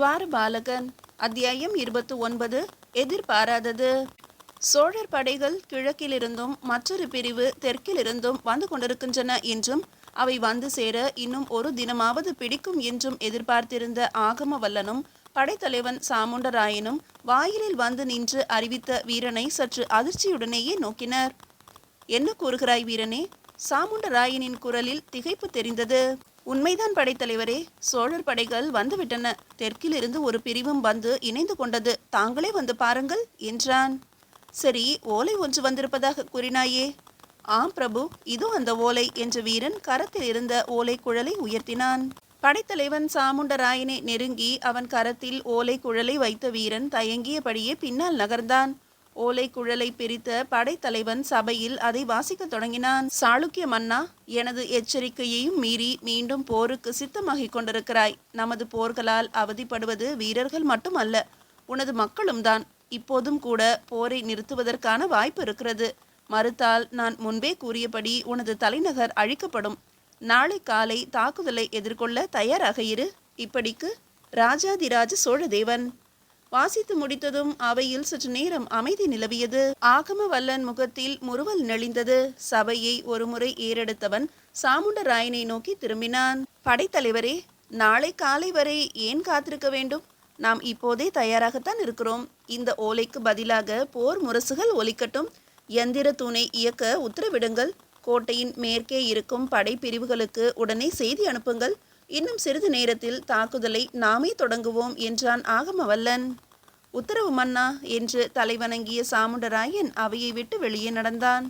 துவாரபாலகன் அத்தியாயம் 29. எதிர்பாராதது. சோழர் படைகள் கிழக்கிலிருந்தும் மற்றொரு பிரிவு தெற்கிலிருந்தும் வந்து கொண்டிருக்கின்றன என்றும் அவை வந்து சேர இன்னும் ஒரு தினமாவது பிடிக்கும் என்றும் எதிர்பார்த்திருந்த ஆகமவல்லனும் படைத்தலைவன் சாமுண்டராயனும் வாயிலில் வந்து நின்று அறிவித்த வீரனை சற்று அதிர்ச்சியுடனேயே நோக்கினர். என்ன கூறுகிறாய் வீரனே? சாமுண்டராயனின் குரலில் திகைப்பு தெரிந்தது. உண்மைதான் படைத்தலைவரே, சோழர் படைகள் வந்துவிட்டன. தெற்கிலிருந்து ஒரு பிரிவும் வந்து இணைந்து கொண்டது. தாங்களே வந்து பாருங்கள் என்றான். சரி, ஓலை ஒன்று வந்திருப்பதாக கூறினாயே? ஆம் பிரபு, இதோ அந்த ஓலை என்ற வீரன் கரத்தில் இருந்த ஓலை குழலை உயர்த்தினான். படைத்தலைவன் சாமுண்டராயனை நெருங்கி அவன் கரத்தில் ஓலை குழலை வைத்த வீரன் தயங்கியபடியே பின்னால் நகர்ந்தான். ஓலை குழலை பிரித்த படைத்தலைவன் சபையில் அதை வாசிக்க தொடங்கினான். சாளுக்கிய மன்னா, எனது எச்சரிக்கையையும் மீறி மீண்டும் போருக்கு சித்தமாகிக் கொண்டிருக்கிறாய். நமது போர்களால் அவதிப்படுவது வீரர்கள் மட்டுமல்ல, உனது மக்களும் தான். இப்போதும் கூட போரை நிறுத்துவதற்கான வாய்ப்பு இருக்கிறது. மறுத்தால் நான் முன்பே கூறியபடி உனது தலைநகர் அழிக்கப்படும். நாளை காலை தாக்குதலை எதிர்கொள்ள தயாராக இரு. இப்படிக்கு ராஜாதிராஜ சோழதேவன். வாசித்து முடித்ததும் அவையில் சற்று நேரம் அமைதி நிலவியது. ஆகமவல்லன் முகத்தில் முறுவல் நெளிந்தது. சபையை ஒருமுறை ஏறெடுத்தவன் சாமுண்டராயனை நோக்கி திரும்பினான். படைத்தலைவரே, நாளை காலை வரை ஏன் காத்திருக்க வேண்டும்? நாம் இப்போதே தயாராகத்தான் இருக்கிறோம். இந்த ஓலைக்கு பதிலாக போர் முரசுகள் ஒலிக்கட்டும். எந்திர தூணை இயக்க உத்தரவிடுங்கள். கோட்டையின் மேற்கே இருக்கும் படை பிரிவுகளுக்கு உடனே செய்தி அனுப்புங்கள். இன்னும் சிறிது நேரத்தில் தாக்குதலை நாமே தொடங்குவோம் என்றான் ஆகமவல்லன். உத்தரவு மன்னா என்று தலைவணங்கிய சாமுண்டராயன் அவையை விட்டு வெளியே நடந்தான்.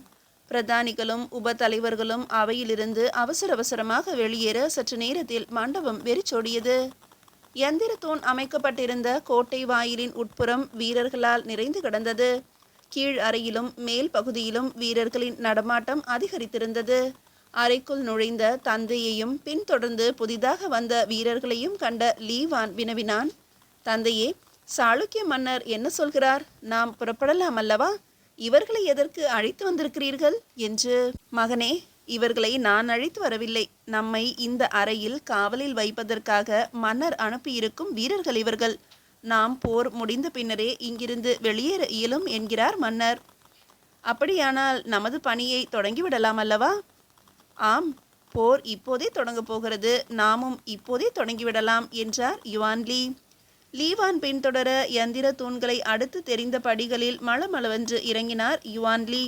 பிரதானிகளும் உப தலைவர்களும் அவையிலிருந்து அவசர அவசரமாக வெளியேற சற்று நேரத்தில் மண்டபம் வெறிச்சோடியது. எந்திர தூண் அமைக்கப்பட்டிருந்த கோட்டை வாயிலின் உட்புறம் வீரர்களால் நிறைந்து கிடந்தது. கீழ் அறையிலும் மேல் பகுதியிலும் வீரர்களின் நடமாட்டம் அதிகரித்திருந்தது. அறைக்குள் நுழைந்த தந்தையையும் பின்தொடர்ந்து புதிதாக வந்த வீரர்களையும் கண்ட லீவான் வினவினான். தந்தையே, சாளுக்கிய மன்னர் என்ன சொல்கிறார்? நாம் புறப்படலாம் அல்லவா? இவர்களை எதற்கு அழைத்து வந்திருக்கிறீர்கள் என்று. மகனே, இவர்களை நான் அழைத்து வரவில்லை. நம்மை இந்த அறையில் காவலில் வைப்பதற்காக மன்னர் அனுப்பியிருக்கும் வீரர்கள் இவர்கள். நாம் போர் முடிந்த பின்னரே இங்கிருந்து வெளியேற இயலும் என்கிறார் மன்னர். அப்படியானால் நமது பணியை தொடங்கிவிடலாம் அல்லவா? ஆம், போர் இப்போதே தொடங்கப் போகிறது. நாமும் இப்போதே தொடங்கிவிடலாம் என்றார் யுவான்லி. லீவான் பின்தொடர யந்திர தூண்களை அடுத்து தெரிந்த படிகளில் மளமளவென்று இறங்கினார் யுவான்லி.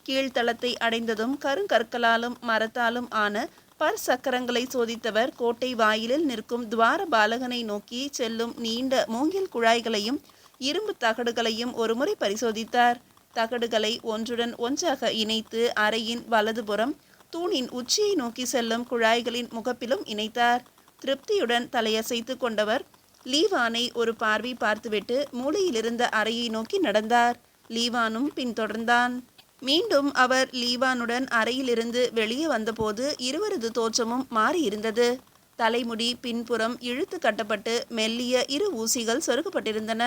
கீழ்த்தளத்தை அடைந்ததும் கருங்கற்களாலும் மரத்தாலும் ஆன சக்கரங்களை சோதித்தவர் கோட்டை வாயிலில் நிற்கும் துவாரபாலகனை நோக்கி செல்லும் நீண்ட மூங்கில் குழாய்களையும் இரும்பு தகடுகளையும் ஒருமுறை பரிசோதித்தார். தகடுகளை ஒன்றுடன் ஒன்றாக இணைத்து அறையின் வலதுபுறம் தூணின் உச்சியை நோக்கி செல்லும் குழாய்களின் முகப்பிலும் இணைத்தார். திருப்தியுடன் தலையசைத்து கொண்டவர் லீவானை ஒரு பார்வை பார்த்துவிட்டு மூலையிலிருந்த அறையை நோக்கி நடந்தார். லீவானும் பின்தொடர்ந்தான். மீண்டும் அவர் லீவானுடன் அறையிலிருந்து வெளியே வந்தபோது இருவரது தோற்றமும் மாறியிருந்தது. தலைமுடி பின்புறம் இழுத்து கட்டப்பட்டு மெல்லிய இரு ஊசிகள் சொருகப்பட்டிருந்தன.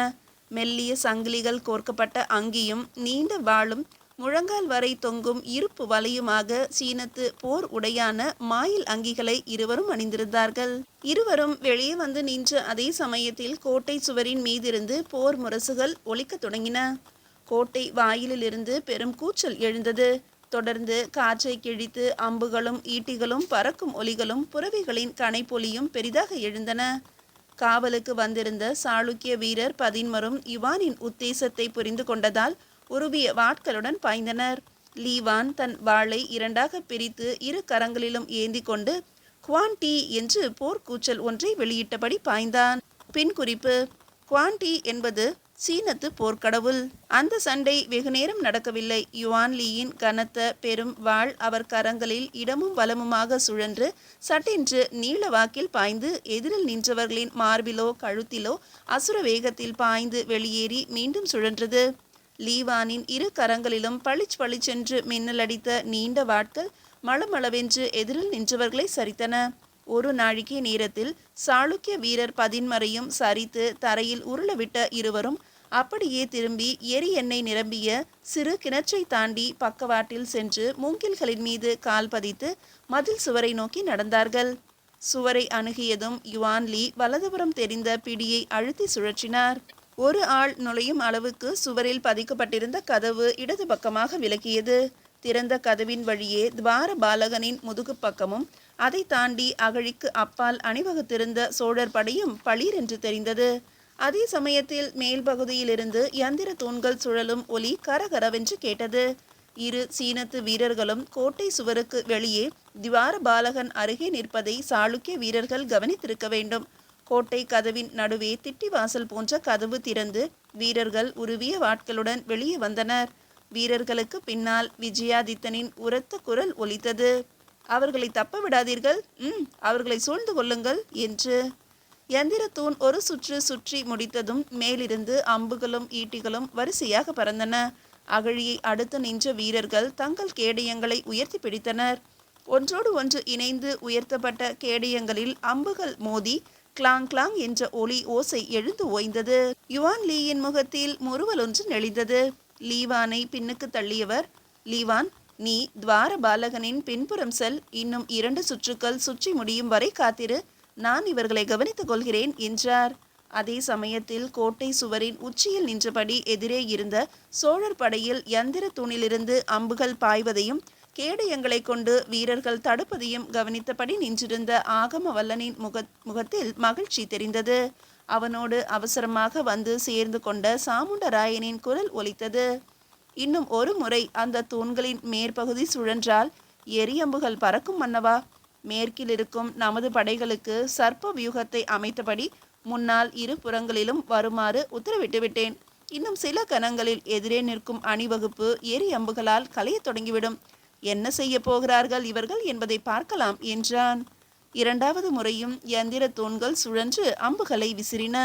மெல்லிய சங்கிலிகள் கோர்க்கப்பட்ட அங்கியும் நீண்ட வாளும் முழங்கால் வரை தொங்கும் இருப்பு வலையுமாக சீனத்து போர் உடையான மாயில் அங்கிகளை இருவரும் அணிந்திருந்தார்கள். இருவரும் வெளியே வந்து நின்ற அதே சமயத்தில் கோட்டை சுவரின் மீதிருந்து போர் முரசுகள் ஒலிக்க தொடங்கின. கோட்டை வாயிலிருந்து பெரும் கூச்சல் எழுந்தது. தொடர்ந்து காற்றை கிழித்து அம்புகளும் ஈட்டிகளும் பறக்கும் ஒலிகளும் புறவிகளின் கனைப்பொலியும் பெரிதாக எழுந்தன. காவலுக்கு வந்திருந்த சாளுக்கிய வீரர் 11 யுவானின் உத்தேசத்தை புரிந்து கொண்டதால் உருவிய வாட்களுடன் பாய்ந்தனர். லீவான் தன் வாளை இரண்டாக பிரித்து இரு கரங்களிலும் ஏந்தி கொண்டு குவான்டி என்று போர்க்கூச்சல் ஒன்றை வெளியிட்டபடி பாய்ந்தான். பின் குறிப்பு: குவான்டி என்பது சீனத்து போர்க்கடவுள். அந்த சண்டை வெகுநேரம் நடக்கவில்லை. யுவான்லியின் கனத்த பெரும் வாள் அவர் கரங்களில் இடமும் வலமுமாக சுழன்று சட்டென்று நீள வாக்கில் பாய்ந்து எதிரில் நின்றவர்களின் மார்பிலோ கழுத்திலோ அசுர வேகத்தில் பாய்ந்து வெளியேறி மீண்டும் சுழன்றது. லீவானின் இரு கரங்களிலும் பளிச்சென்று மின்னலடித்த நீண்ட வாட்கள் மளமளவென்று எதிரில் நின்றவர்களை சரித்தன. ஒரு நாழிகை நேரத்தில் சாளுக்கிய வீரர் 11 சரித்து தரையில் உருளவிட்ட இருவரும் அப்படியே திரும்பி எரி எண்ணெய் நிரம்பிய சிறு கிணற்றை தாண்டி பக்கவாட்டில் சென்று மூங்கில்களின் மீது கால் பதித்து மதில் சுவரை நோக்கி நடந்தார்கள். சுவரை அணுகியதும் யுவான் லீ வலதுபுறம் தெரிந்த பிடியை அழுத்தி சுழற்றினார். ஒரு ஆள் நுழையும் அளவுக்கு சுவரில் பதிக்கப்பட்டிருந்த கதவு இடது பக்கமாக விலகியது. திறந்த கதவின் வழியே துவார பாலகனின் முதுகு பக்கமும் அதை தாண்டி அகழிக்கு அப்பால் அணிவகுத்திருந்த சோழர் படையும் பளீர் என்று தெரிந்தது. அதே சமயத்தில் மேல் பகுதியிலிருந்து யந்திர தூண்கள் சுழலும் ஒலி கரகரவென்று கேட்டது. இரு சீனத்து வீரர்களும் கோட்டை சுவருக்கு வெளியே திவார பாலகன் அருகே நிற்பதை சாளுக்கிய வீரர்கள் கவனித்திருக்க வேண்டும். கோட்டை கதவின் நடுவே திட்டி வாசல் போன்ற கதவு திறந்து வீரர்கள் உருவிய வாட்களுடன் வெளியே வந்தனர். வீரர்களுக்கு பின்னால் விஜயாதித்தனின் உரத்த குரல் ஒலித்தது. அவர்களை தப்ப விடாதீர்கள், அவர்களை சூழ்ந்து கொள்ளுங்கள் என்று. யந்திரத்தூண் ஒரு சுற்று சுற்றி முடித்ததும் மேலிருந்து அம்புகளும் ஈட்டிகளும் வரிசையாக பறந்தன. அகழியை அடுத்து நின்ற வீரர்கள் தங்கள் கேடயங்களை உயர்த்தி பிடித்தனர். ஒன்றோடு ஒன்று இணைந்து உயர்த்தப்பட்ட கேடயங்களில் அம்புகள் மோதி கிளாங் கிளாங் என்ற ஒலி ஓசை எழுந்து ஓய்ந்தது. யுவான் லீயின் முகத்தில் முறுவல் ஒன்று நெளிந்தது. லீவானை பின்னுக்கு தள்ளியவர், லீவான், நீ துவார பாலகனின் பின்புறம் செல். இன்னும் 2 சுற்றுக்கள் சுற்றி முடியும் வரை காத்திரு. நான் இவர்களை கவனித்துக் கொள்கிறேன் என்றார். அதே சமயத்தில் கோட்டை சுவரின் உச்சியில் நின்றபடி எதிரே இருந்த சோழர் படையில் யந்திர தூணிலிருந்து அம்புகள் பாய்வதையும் கேடயங்களை கொண்டு வீரர்கள் தடுப்பதையும் கவனித்தபடி நின்றிருந்த ஆகம வல்லனின் முகத்தில் மகிழ்ச்சி தெரிந்தது. அவனோடு அவசரமாக வந்து சேர்ந்து கொண்ட சாமுண்டராயனின் குரல் ஒலித்தது. இன்னும் ஒரு முறை அந்த தூண்களின் மேற்பகுதி சுழன்றால் எரியம்புகள் பறக்கும் மன்னவா. மேற்கில் இருக்கும் நமது படைகளுக்கு சர்ப்ப வியூகத்தை அமைத்தபடி முன்னால் 2 புறங்களிலும் வருமாறு உத்தரவிட்டு விட்டேன். இன்னும் சில கணங்களில் எதிரே நிற்கும் அணிவகுப்பு எரியம்புகளால் கலைய தொடங்கிவிடும். என்ன செய்ய போகிறார்கள் இவர்கள் என்பதை பார்க்கலாம் என்றான். 2வது முறையும் யந்திர தூண்கள் சுழன்று அம்புகளை விசிறின.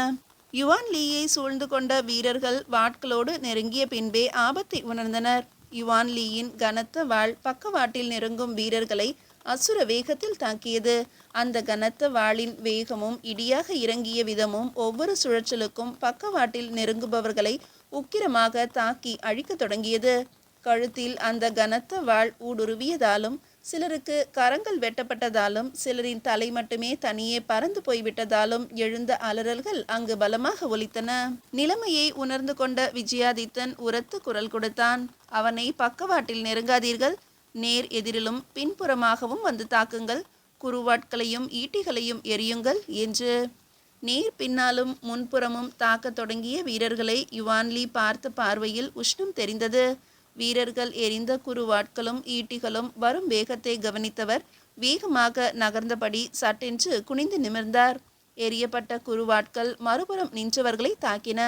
யுவான் லீயை சூழ்ந்து கொண்ட வீரர்கள் வாட்களோடு நெருங்கிய பின்பே ஆபத்தை உணர்ந்தனர். யுவான் லீயின் கனத்த வாள் பக்கவாட்டில் நெருங்கும் வீரர்களை அசுர வேகத்தில் தாக்கியது. அந்த கனத்த வாளின் வேகமும் இடியாக இறங்கிய விதமும் ஒவ்வொரு சுழற்சலுக்கும் பக்கவாட்டில் நெருங்குபவர்களை உக்கிரமாக தாக்கி அழிக்க தொடங்கியது. கழுத்தில் அந்த கனத்த வாள் ஊடுருவியதாலும் சிலருக்கு கரங்கள் வெட்டப்பட்டதாலும் சிலரின் தலை மட்டுமே தனியே பறந்து போய்விட்டதாலும் எழுந்த அலறல்கள் அங்கு பலமாக ஒலித்தன. நிலைமையை உணர்ந்து கொண்ட விஜயாதித்தன் உரத்து குரல் கொடுத்தான். அவனை பக்கவாட்டில் நெருங்காதீர்கள், நேர் எதிரிலும் பின்புறமாகவும் வந்து தாக்குங்கள், குறுவாட்களையும் ஈட்டிகளையும் எரியுங்கள் என்று. நேர் பின்னாலும் முன்புறமும் தாக்கத் தொடங்கிய வீரர்களை யுவான் லீ பார்த்த பார்வையில் உஷ்ணம் தெரிந்தது. வீரர்கள் எரிந்த குறுவாட்களும் ஈட்டிகளும் வரும் வேகத்தை கவனித்தவர் வேகமாக நகர்ந்தபடி சட்டென்று குனிந்து நிமிர்ந்தார். எரியப்பட்ட குறுவாட்கள் மறுபுறம் நின்றவர்களை தாக்கின.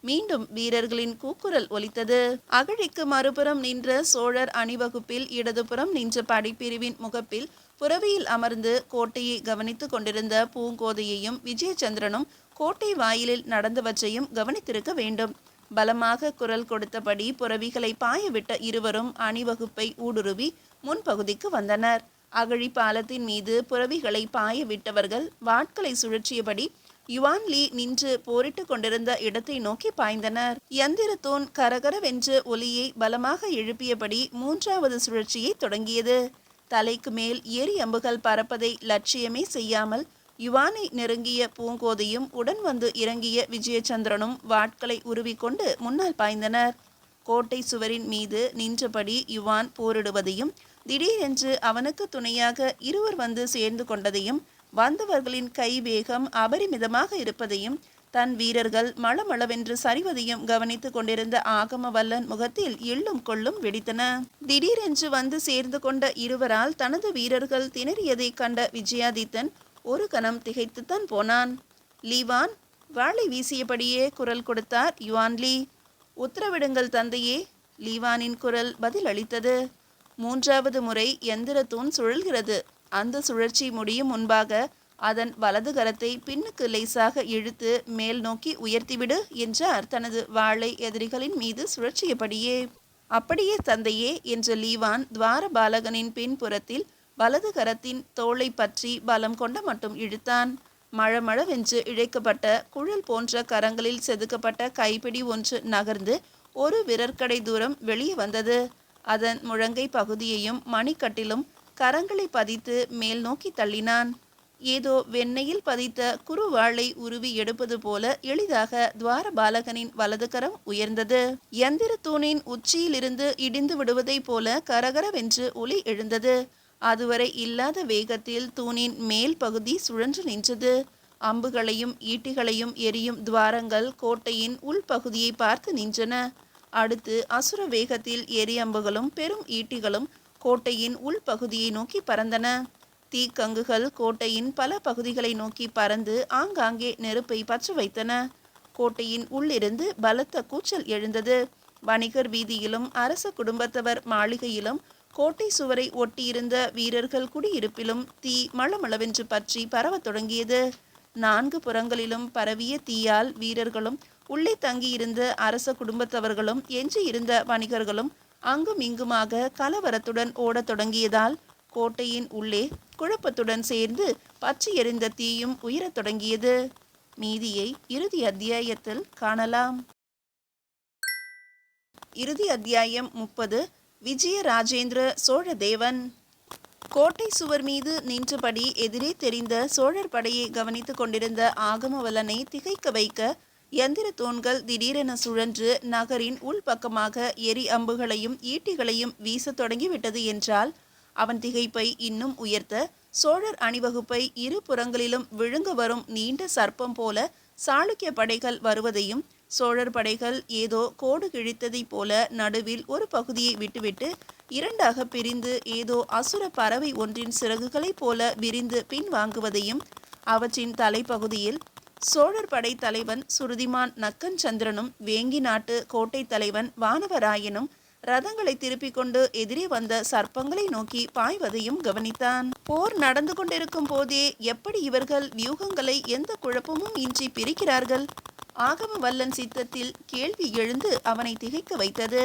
மீண்டும் வீரர்களின் கூக்குரல் ஒலித்தது. அகழிக்கு மறுபுறம் நின்ற சோழர் அணிவகுப்பில் இடதுபுறம் நின்ற படைப்பிரிவின் முகப்பில் புறவியில் அமர்ந்து கோட்டையை கவனித்து கொண்டிருந்த பூங்கோதையையும் விஜயச்சந்திரனும் கோட்டை வாயிலில் நடந்தவற்றையும் கவனித்திருக்க வேண்டும். பலமாக குரல் கொடுத்தபடி புறவிகளை பாயவிட்ட இருவரும் அணிவகுப்பை ஊடுருவி முன்பகுதிக்கு வந்தனர். அகழி பாலத்தின் மீது புறவிகளை பாய விட்டவர்கள் வாட்களை சுழற்றியபடி யுவான் லீ நின்று போரிட்டு கொண்டிருந்த இடத்தை நோக்கி பாய்ந்தனர். யந்திரத்தூண் கரகரவென்று ஒலியை பலமாக எழுப்பியபடி 3வது சுழற்சியை தொடங்கியது. தலைக்கு மேல் ஏரி அம்புகள் பறப்பதை லட்சியமே செய்யாமல் யுவானை நெருங்கிய பூங்கோதையும் உடன் வந்து இறங்கிய விஜயச்சந்திரனும் வாட்களை உருவிக்கொண்டு முன்னால் பாய்ந்தனர். கோட்டை சுவரின் மீது நின்றபடி யுவான் போரிடுவதையும் திடீரென்று அவனுக்கு துணையாக இருவர் வந்து சேர்ந்து கொண்டதையும் வந்தவர்களின் கை வேகம் அபரிமிதமாக இருப்பதையும் தன் வீரர்கள் மளமளவென்று சரிவதையும் கவனித்து கொண்டிருந்த ஆகம வல்லன் முகத்தில் எள்ளும் கொள்ளும் வெடித்தன. திடீரென்று வந்து சேர்ந்து கொண்ட இருவரால் தனது வீரர்கள் திணறியதை கண்ட விஜயாதித்தன் ஒரு கணம் திகைத்துத்தான் போனான். லீவான், வாளை வீசியபடியே குரல் கொடுத்தார் யுவான் லீ. உத்தரவிடுங்கள் தந்தையே. லீவானின் குரல் பதில் அளித்தது. 3வது முறை யந்திர தூண் சுழல்கிறது. அந்த சுழற்சி முடியும் முன்பாக அதன் வலது கரத்தை பின்னுக்கு லேசாக இழுத்து மேல் நோக்கி உயர்த்திவிடு என்றார் தனது வாளை எதிரிகளின் மீது சுழற்சியபடியே. அப்படியே தந்தையே என்ற லீவான் துவார பாலகனின் பின்புறத்தில் வலது கரத்தின் தோளை பற்றி பலம் கொண்ட மட்டும் இழுத்தான். மழமழவென்று இழைக்கப்பட்ட குழல் போன்ற கரங்களில் செதுக்கப்பட்ட கைப்பிடி ஒன்று நகர்ந்து ஒரு விரற்கடை தூரம் வெளியே வந்தது. அதன் முழங்கை பகுதியையும் மணிக்கட்டிலும் கரங்களை பதித்து மேல் நோக்கி தள்ளினான். ஏதோ வெண்ணெயில் பதித்த குறுவாளை உருவி எடுப்பது போல எளிதாக துவாரபாலகனின் வலது கரம் உயர்ந்தது. யந்திர தூணின் உச்சியிலிருந்து இடிந்து விடுவதைப் போல கரகரவென்று ஒலி எழுந்தது. அதுவரை இல்லாத வேகத்தில் தூணின் மேல் பகுதி சுழன்று நின்றது. அம்புகளையும் ஈட்டிகளையும் எரியும் துவாரங்கள் கோட்டையின் உள்பகுதியை பார்த்து நின்றன. அடுத்து அசுர வேகத்தில் எரியம்புகளும் பெரும் ஈட்டிகளும் கோட்டையின் உள்பகுதியை நோக்கி பறந்தன. தீக்கங்குகள் கோட்டையின் பல பகுதிகளை நோக்கி பறந்து ஆங்காங்கே நெருப்பை பற்ற வைத்தன. கோட்டையின் உள்ளிருந்து பலத்த கூச்சல் எழுந்தது. வணிகர் வீதியிலும் அரச குடும்பத்தவர் மாளிகையிலும் கோட்டை சுவரை ஒட்டியிருந்த வீரர்கள் குடியிருப்பிலும் தீ மளமளவென்று பற்றி பரவத் தொடங்கியது. 4 புறங்களிலும் பரவிய தீயால் வீரர்களும் உள்ளே தங்கியிருந்த அரச குடும்பத்தவர்களும் எஞ்சியிருந்த வணிகர்களும் அங்கும் இங்குமாக கலவரத்துடன் ஓடத் தொடங்கியதால் கோட்டையின் உள்ளே குழப்பத்துடன் சேர்ந்து பற்றி எரிந்த தீயும் உயரத் தொடங்கியது. மீதியை இறுதி அத்தியாயத்தில் காணலாம். இறுதி அத்தியாயம் 30. விஜயராஜேந்திர சோழதேவன். கோட்டை சுவர் மீது நின்றபடி எதிரே தெரிந்த சோழர் படையை கவனித்துக் கொண்டிருந்த ஆகமவல்லனை திகைக்க வைக்க யந்திர தூண்கள் திடீரென சுழன்று நகரின் உள்பக்கமாக எரி அம்புகளையும் ஈட்டிகளையும் வீசத் தொடங்கிவிட்டது என்றால் அவன் திகைப்பை இன்னும் உயர்த்த சோழர் அணிவகுப்பை இரு புறங்களிலும் விழுங்க வரும் நீண்ட சர்ப்பம் போல சாளுக்கிய படைகள் வருவதையும் சோழர் படைகள் ஏதோ கோடு கிழித்ததைப் போல நடுவில் ஒரு பகுதியை விட்டுவிட்டு இரண்டாக பிரிந்து ஏதோ அசுர பறவை ஒன்றின் சிறகுகளைப் போல விரிந்து பின்வாங்குவதையும் அவற்றின் தலைப்பகுதியில் சோழர் படை தலைவன் சுருதிமான் நக்கன் சந்திரனும் வேங்கி நாட்டு கோட்டை தலைவன் வானவராயனும் ரதங்களை திருப்பிக் கொண்டு எதிரே வந்த சர்ப்பங்களை நோக்கி பாய்வதையும் கவனித்தான். போர் நடந்து கொண்டிருக்கும் போதே எப்படி இவர்கள் வியூகங்களை எந்த குழப்பமும் இன்றி பிரிக்கிறார்கள்? ஆகமவல்லன் சித்தத்தில் கேள்வி எழுந்து அவனை திகைக்க வைத்தது.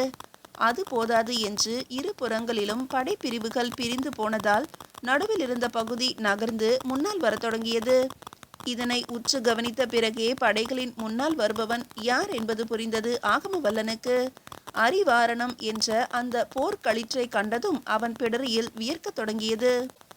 அது போதாது என்று இரு புறங்களிலும் படைப்பிரிவுகள் பிரிந்து போனதால் நடுவில் இருந்த பகுதி நகர்ந்து முன்னால் வரத் தொடங்கியது. இதனை உற்று கவனித்த பிறகே படைகளின் முன்னால் வருபவன் யார் என்பது புரிந்தது ஆகமவல்லனுக்கு. அரிவாரணம் என்ற அந்த போர்க்களிற்றை கண்டதும் அவன் பிடரியில் வியர்க்கத் தொடங்கியது.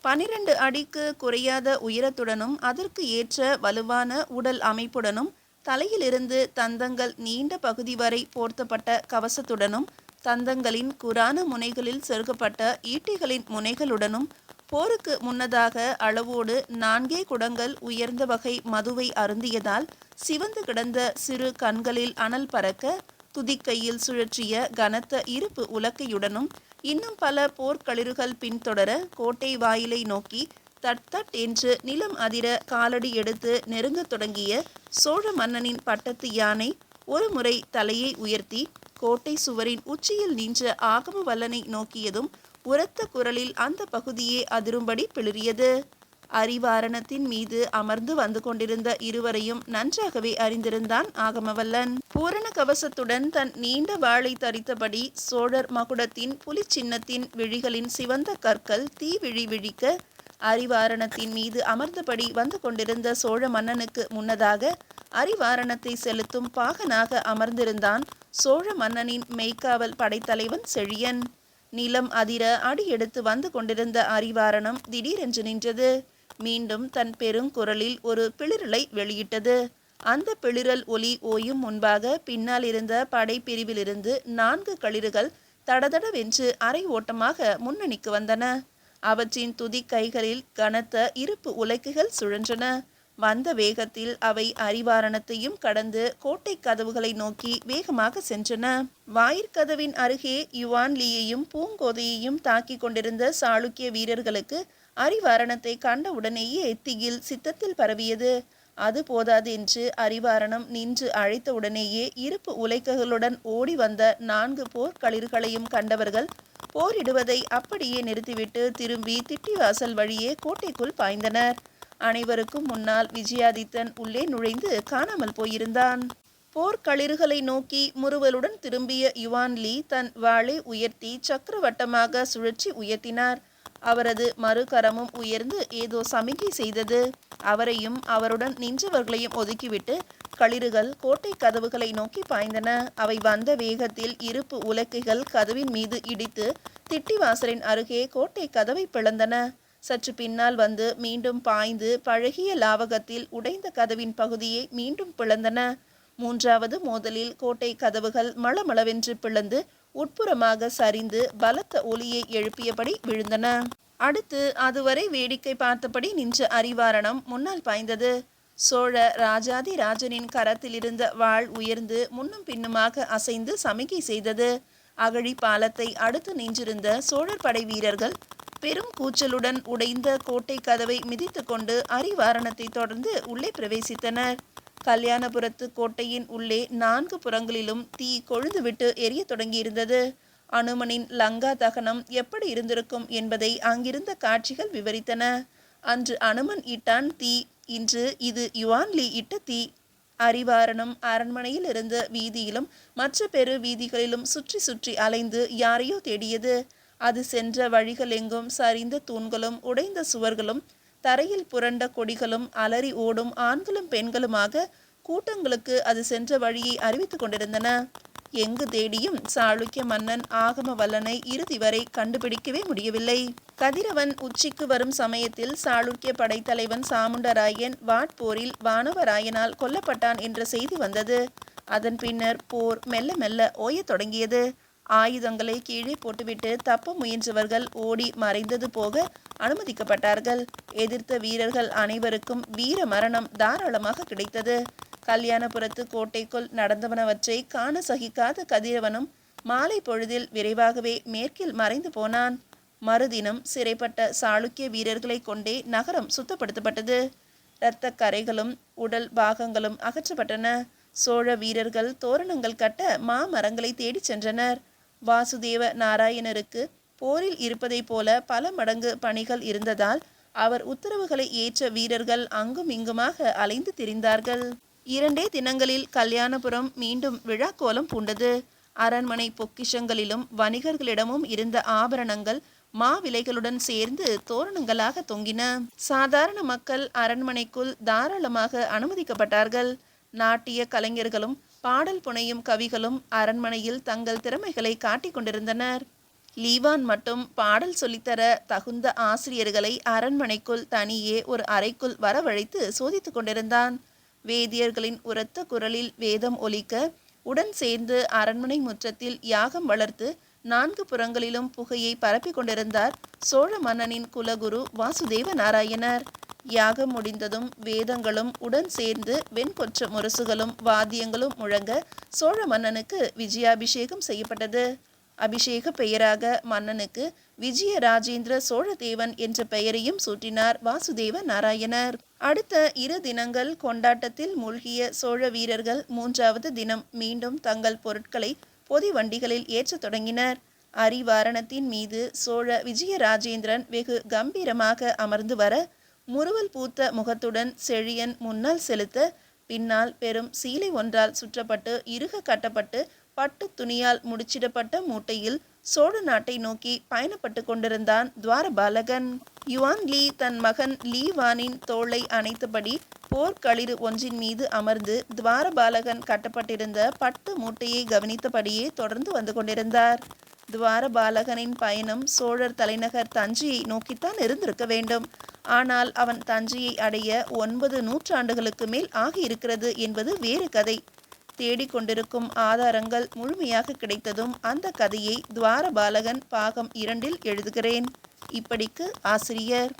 12 அடிக்கு குறையாத உயரத்துடனும் அதற்கு ஏற்ற வலுவான உடல் அமைப்புடனும் தலையிலிருந்து தந்தங்கள் நீண்ட பகுதி வரை போர்த்தப்பட்ட கவசத்துடனும் தந்தங்களின் குரான முனைகளில் செருகப்பட்ட ஈட்டிகளின் முனைகளுடனும் போருக்கு முன்னதாக அளவோடு 4 குடங்கள் உயர்ந்த வகை மதுவை அருந்தியதால் சிவந்து கிடந்த சிறு கண்களில் அனல் பறக்க துதிக்கையில் சுழற்றிய கனத்த இருப்பு உலக்கையுடனும் இன்னும் பல போர்க்களிறுகள் பின்தொடர கோட்டை வாயிலை நோக்கி தட் தட் என்று நிலம் அதிர காலடி எடுத்து நெருங்கத் தொடங்கிய சோழ மன்னனின் பட்டத்து யானை ஒரு முறை தலையை உயர்த்தி கோட்டை சுவரின் உச்சியில் நின்ற ஆகமவல்லனை நோக்கியதும் உரத்த குரலில் அந்த பகுதியே அதிரும்படி பிளிரியது. அரிவாரணத்தின் மீது அமர்ந்து வந்து கொண்டிருந்த இருவரையும் நன்றாகவே அறிந்திருந்தான் ஆகமவல்லன். பூரண கவசத்துடன் தன் நீண்ட வாளை தரித்தபடி சோழர் மகுடத்தின் புலி சின்னத்தின் விழிகளின் சிவந்த கற்கள் தீ விழி விழிக்க அரிவாரணத்தின் மீது அமர்ந்தபடி வந்து கொண்டிருந்த சோழ மன்னனுக்கு முன்னதாக அரிவாரணத்தை செலுத்தும் பாகனாக அமர்ந்திருந்தான் சோழ மன்னனின் மெய்க்காவல் படைத்தலைவன் செழியன். நிலம் அதிர அடியெடுத்து வந்து கொண்டிருந்த அரிவாரணம் திடீரென்று நின்றது. மீண்டும் தன் பெருங்குரலில் ஒரு பிளிரலை வெளியிட்டது. அந்த பிளிரல் ஒலி ஓயும் முன்பாக பின்னால் இருந்த படைப்பிரிவிலிருந்து 4 களிறுகள் தடதடவென்று அரை ஓட்டமாக முன்னணிக்கு வந்தன. அவற்றின் துதி கைகளில் கனத்த இருப்பு உலக்குகள் சுழன்றன. வந்த வேகத்தில் அவை அரிவாரணத்தையும் கடந்து கோட்டை கதவுகளை நோக்கி வேகமாக சென்றன. வாயிற்கதவின் அருகே யுவான் லீயையும் பூங்கோதையையும் தாக்கி கொண்டிருந்த சாளுக்கிய வீரர்களுக்கு அரிவாரணத்தை கண்ட உடனேயே திகில் சித்தத்தில் பரவியது. அது போதாது என்று அரிவாரணம் நின்று அழைத்த உடனேயே இருப்பு உலைக்கைகளுடன் ஓடி வந்த 4 போர்க்களிர்களையும் கண்டவர்கள் போரிடுவதை அப்படியே நிறுத்திவிட்டு திரும்பி திட்டிவாசல் வழியே கோட்டைக்குள் பாய்ந்தனர். அனைவருக்கும் முன்னால் விஜயாதித்தன் உள்ளே நுழைந்து காணாமல் போயிருந்தான். போர்க்களிறுகளை நோக்கி முறுவலுடன் திரும்பிய யுவான் லீ தன் வாளை உயர்த்தி சக்கரவட்டமாக சுழற்றி உயர்த்தினார். அவரது மறுகரமும் உயர்ந்து ஏதோ சமிகை செய்தது. அவரையும் அவருடன் நின்றவர்களையும் ஒதுக்கிவிட்டு களிறுகள் கோட்டை கதவுகளை நோக்கி பாய்ந்தன. அவை வந்த வேகத்தில் இருப்பு உலக்கைகள் கதவின் மீது இடித்து திட்டிவாசலின் அருகே கோட்டை கதவை பிளந்தன. சற்று பின்னால் வந்து மீண்டும் பாய்ந்து பழகிய லாவகத்தில் உடைந்த கதவின் பகுதியை மீண்டும் பிளந்தன. மூன்றாவது மோதலில் கோட்டை கதவுகள் மளமளவென்று பிளந்து உட்புறமாக சரிந்து பலத்த ஒலியை எழுப்பியபடி விழுந்தன. அடுத்து அதுவரை வேடிக்கை பார்த்தபடி நின்ற அரிவாரணம் முன்னால் பாய்ந்தது. சோழ ராஜாதி ராஜனின் கரத்திலிருந்த வாள் உயர்ந்து முன்னும் பின்னுமாக அசைந்து சமிகை செய்தது. அகழி பாலத்தை அடுத்து நின்றிருந்த சோழர் படை வீரர்கள் பெரும் கூச்சலுடன் உடைந்த கோட்டை கதவை மிதித்து கொண்டு அரிவாரணத்தை தொடர்ந்து உள்ளே பிரவேசித்தனர். கல்யாணபுரத்து கோட்டையின் உள்ளே 4 புறங்களிலும் தீ கொழுந்துவிட்டு எரிய தொடங்கியிருந்தது. அனுமனின் லங்கா தகனம் எப்படி இருந்திருக்கும் என்பதை அங்கிருந்த காட்சிகள் விவரித்தன. அன்று அனுமன் இட்டான் தீ, இன்று இது யுவான்லி இட்ட தீ. அரிவாரணம் அரண்மனையில் இருந்த வீதியிலும் மற்ற பெரு வீதிகளிலும் சுற்றி சுற்றி அலைந்து யாரையோ தேடியது. அது சென்ற வழிகள் எங்கும் சரிந்த தூண்களும் உடைந்த சுவர்களும் தரையில் புரண்ட கொடிகளும் அலறி ஓடும் ஆண்களும் பெண்களுமாக கூட்டங்களுக்கு அது சென்ற வழியை அறிவித்து கொண்டிருந்தன. எங்கு தேடியும் சாளுக்கிய மன்னன் ஆகம வல்லனை இறுதி வரை கண்டுபிடிக்கவே முடியவில்லை. கதிரவன் உச்சிக்கு வரும் சமயத்தில் சாளுக்கிய படைத்தலைவன் சாமுண்டராயன் வாட்போரில் வானவராயனால் கொல்லப்பட்டான் என்ற செய்தி வந்தது. அதன் பின்னர் போர் மெல்ல மெல்ல ஓயத் தொடங்கியது. ஆயுதங்களை கீழே போட்டுவிட்டு தப்ப முயன்றவர்கள் ஓடி மறைந்தது போக அனுமதிக்கப்பட்டார்கள். எதிர்த்த வீரர்கள் அனைவருக்கும் வீர மரணம் தாராளமாக கிடைத்தது. கல்யாணபுரத்து கோட்டைக்குள் நடந்தவனவற்றை காண சகிக்காத கதிரவனும் மாலை பொழுதில் விரைவாகவே மேற்கில் மறைந்து போனான். மறுதினம் சிறைப்பட்ட சாளுக்கிய வீரர்களை கொண்டே நகரம் சுத்தப்படுத்தப்பட்டது. இரத்த கரைகளும் உடல் பாகங்களும் அகற்றப்பட்டன. சோழ வீரர்கள் தோரணங்கள் கட்ட மாமரங்களை தேடிச் சென்றனர். வாசுதேவ நாராயணருக்கு போரில் இருப்பதை போல பல மடங்கு பணிகள் இருந்ததால் அவர் உத்தரவுகளை ஏற்ற வீரர்கள் அங்கும் இங்குமாக அலைந்து திரிந்தார்கள். 2 தினங்களில் கல்யாணபுரம் மீண்டும் விழாக்கோலம் பூண்டது. அரண்மனை பொக்கிஷங்களிலும் வணிகர்களிடமும் இருந்த ஆபரணங்கள் மாவிலைகளுடன் சேர்ந்து தோரணங்களாக தொங்கின. சாதாரண மக்கள் அரண்மனைக்குள் தாராளமாக அனுமதிக்கப்பட்டார்கள். நாட்டிய கலைஞர்களும் பாடல் புனையும் கவிகளும் அரண்மனையில் தங்கள் திறமைகளை காட்டிக் கொண்டிருந்தனர். லீவான் மட்டும் பாடல் சொல்லித்தர தகுந்த ஆசிரியர்களை அரண்மனைக்குள் தனியே ஒரு அறைக்குள் வரவழைத்து சோதித்து கொண்டிருந்தான். வேதியர்களின் உரத்த குரலில் வேதம் ஒலிக்க உடன் சேர்ந்து அரண்மனை முற்றத்தில் யாகம் வளர்த்து 4 புறங்களிலும் புகையை பரப்பி கொண்டிருந்தார் சோழ மன்னனின் குலகுரு வாசுதேவ நாராயணர். யாகம் முடிந்ததும் வேதங்களும் உடன் சேர்ந்து வெண்கொற்ற முரசுகளும் வாத்தியங்களும் முழங்க சோழ மன்னனுக்கு விஜயாபிஷேகம் செய்யப்பட்டது. அபிஷேக பெயராக மன்னனுக்கு விஜய ராஜேந்திர சோழதேவன் என்ற பெயரையும் சூட்டினார் வாசுதேவ நாராயணர். அடுத்த 2 தினங்கள் கொண்டாட்டத்தில் மூழ்கிய சோழ வீரர்கள் 3வது தினம் மீண்டும் தங்கள் பொருட்களை பொதி வண்டிகளில் ஏற்றத் தொடங்கினர். அரிவாரணத்தின் மீது சோழ விஜயராஜேந்திரன் வெகு கம்பீரமாக அமர்ந்து வர முறுவல் பூத்த முகத்துடன் செழியன் முன்னால் செலுத்த, பின்னால் பெரும் சீலை ஒன்றால் சுற்றப்பட்டு இறுக கட்டப்பட்டு பட்டு துணியால் முடிச்சிடப்பட்ட மூட்டையில் சோழ நாட்டை நோக்கி பயணப்பட்டு கொண்டிருந்தான் துவாரபாலகன். யுவான்லி தன் மகன் லீவானின் தோளை அணைத்தபடி போர்க்களிறு ஒன்றின் மீது அமர்ந்து துவாரபாலகன் கட்டப்பட்டிருந்த பட்டு மூட்டையை கவனித்தபடியே தொடர்ந்து வந்து கொண்டிருந்தார். துவாரபாலகனின் பயணம் சோழர் தலைநகர் தஞ்சையை நோக்கித்தான் இருந்திருக்க வேண்டும். ஆனால் அவன் தஞ்சையை அடைய 9 நூற்றாண்டுகளுக்கு மேல் ஆகியிருக்கிறது என்பது வேறு கதை. தேடிக்கொண்டிருக்கும் ஆதாரங்கள் முழுமையாக கிடைத்ததும் அந்த கதையை துவாரபாலகன் பாகம் 2 எழுதுகிறேன். இப்படிக்கு ஆசிரியர்.